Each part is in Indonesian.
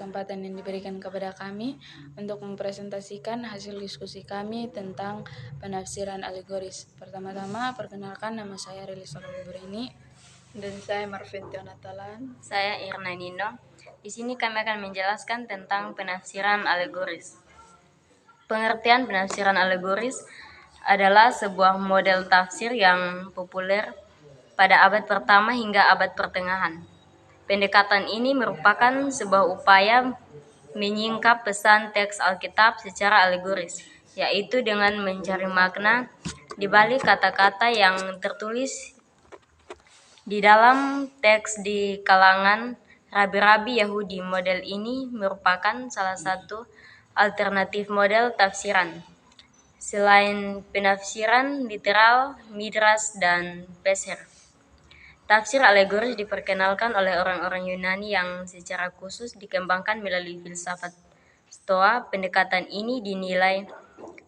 kesempatan yang diberikan kepada kami untuk mempresentasikan hasil diskusi kami tentang penafsiran alegoris. Pertama-tama, perkenalkan, nama saya Rilis Salombureni. Dan saya Marventio Natalan. Saya Irna Nino. Di sini kami akan menjelaskan tentang penafsiran alegoris. Pengertian penafsiran alegoris adalah sebuah model tafsir yang populer pada abad pertama hingga abad pertengahan. Pendekatan ini merupakan sebuah upaya menyingkap pesan teks Alkitab secara alegoris, yaitu dengan mencari makna di balik kata-kata yang tertulis di dalam teks di kalangan rabi-rabi Yahudi. Model ini merupakan salah satu alternatif model tafsiran, selain penafsiran literal, midras, dan peser. Tafsir alegoris diperkenalkan oleh orang-orang Yunani yang secara khusus dikembangkan melalui filsafat Stoa. Pendekatan ini dinilai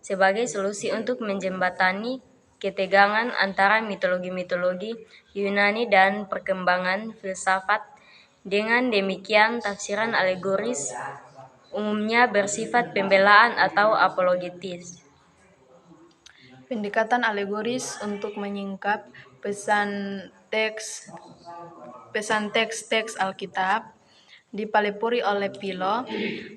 sebagai solusi untuk menjembatani ketegangan antara mitologi-mitologi Yunani dan perkembangan filsafat. Dengan demikian, tafsiran alegoris umumnya bersifat pembelaan atau apologetis. Pendekatan alegoris untuk menyingkap pesan teks Alkitab dipelopori oleh Philo,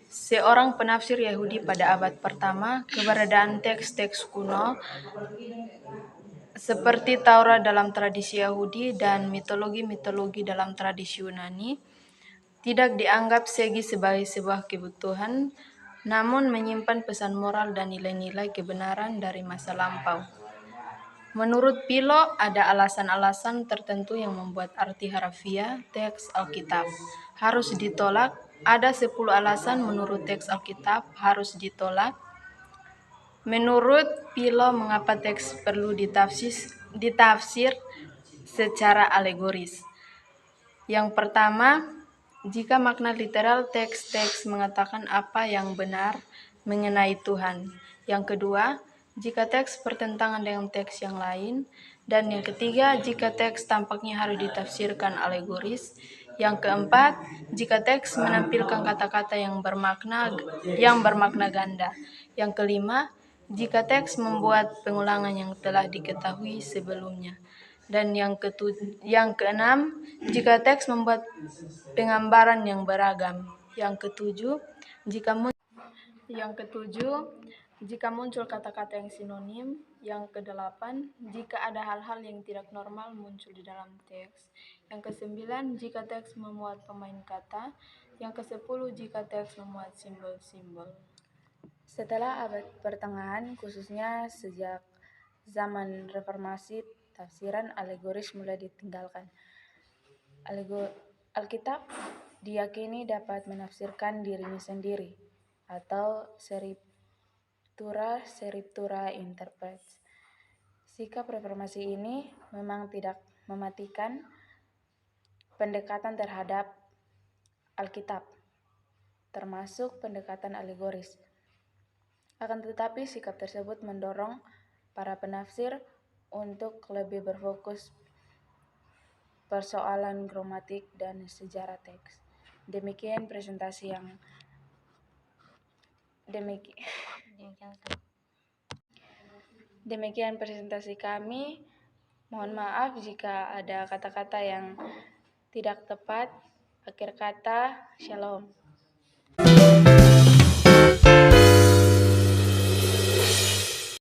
seorang penafsir Yahudi pada abad pertama. Keberadaan teks-teks kuno seperti Taurat dalam tradisi Yahudi dan mitologi-mitologi dalam tradisi Yunani tidak dianggap segi sebagai sebuah kebutuhan, namun menyimpan pesan moral dan nilai-nilai kebenaran dari masa lampau. Menurut Philo, ada alasan-alasan tertentu yang membuat arti harafiah teks Alkitab harus ditolak. Ada 10 alasan menurut teks Alkitab harus ditolak. Menurut Philo, mengapa teks perlu ditafsir secara alegoris? Yang pertama, jika makna literal teks-teks mengatakan apa yang benar mengenai Tuhan. Yang kedua, jika teks bertentangan dengan teks yang lain. Dan yang ketiga, jika teks tampaknya harus ditafsirkan alegoris. Yang keempat, jika teks menampilkan kata-kata yang bermakna ganda. Yang kelima, jika teks membuat pengulangan yang telah diketahui sebelumnya. Dan yang keenam, jika teks membuat penggambaran yang beragam. Yang ketujuh, jika muncul kata-kata yang sinonim. Yang kedelapan, jika ada hal-hal yang tidak normal muncul di dalam teks. Yang kesembilan, jika teks memuat pemain kata. Yang kesepuluh, jika teks memuat simbol-simbol. Setelah abad pertengahan, khususnya sejak zaman reformasi, tafsiran alegoris mulai ditinggalkan. Alkitab diyakini dapat menafsirkan dirinya sendiri, atau scriptura interpres. Sikap reformasi ini memang tidak mematikan pendekatan terhadap Alkitab, termasuk pendekatan alegoris. Akan tetapi sikap tersebut mendorong para penafsir untuk lebih berfokus persoalan gramatik dan sejarah teks. Demikian presentasi kami. Mohon maaf jika ada kata-kata yang tidak tepat. Akhir kata, Shalom.